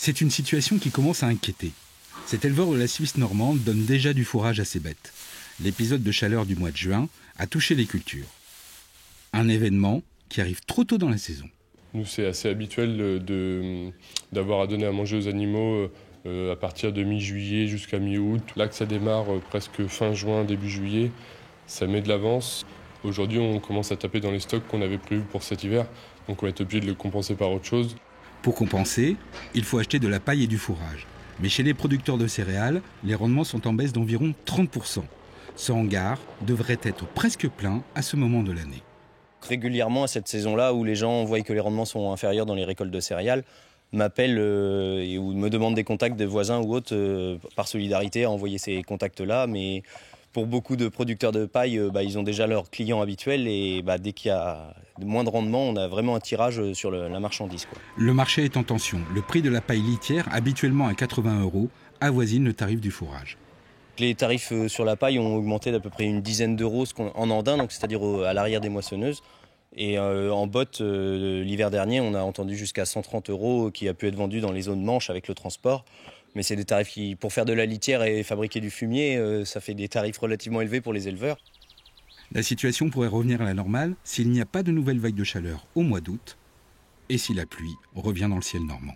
C'est une situation qui commence à inquiéter. Cet éleveur de la Suisse normande donne déjà du fourrage à ses bêtes. L'épisode de chaleur du mois de juin a touché les cultures. Un événement qui arrive trop tôt dans la saison. Nous, c'est assez habituel d'avoir à donner à manger aux animaux à partir de mi-juillet jusqu'à mi-août. Là que ça démarre presque fin juin, début juillet, ça met de l'avance. Aujourd'hui, on commence à taper dans les stocks qu'on avait prévus pour cet hiver, donc on va être obligé de le compenser par autre chose. Pour compenser, il faut acheter de la paille et du fourrage. Mais chez les producteurs de céréales, les rendements sont en baisse d'environ 30%. Ce hangar devrait être presque plein à ce moment de l'année. Régulièrement à cette saison-là où les gens voient que les rendements sont inférieurs dans les récoltes de céréales, m'appellent ou me demandent des contacts de voisins ou autres par solidarité à envoyer ces contacts-là. Mais pour beaucoup de producteurs de paille, ils ont déjà leurs clients habituels et dès qu'il y a moins de rendement, on a vraiment un tirage sur la marchandise, quoi. Le marché est en tension. Le prix de la paille litière, habituellement à 80 €, avoisine le tarif du fourrage. Les tarifs sur la paille ont augmenté d'à peu près une dizaine d'euros en andin, donc c'est-à-dire à l'arrière des moissonneuses. Et en botte, l'hiver dernier, on a entendu jusqu'à 130 € qui a pu être vendu dans les zones manches avec le transport. Mais c'est des tarifs qui, pour faire de la litière et fabriquer du fumier, ça fait des tarifs relativement élevés pour les éleveurs. La situation pourrait revenir à la normale s'il n'y a pas de nouvelle vague de chaleur au mois d'août et si la pluie revient dans le ciel normand.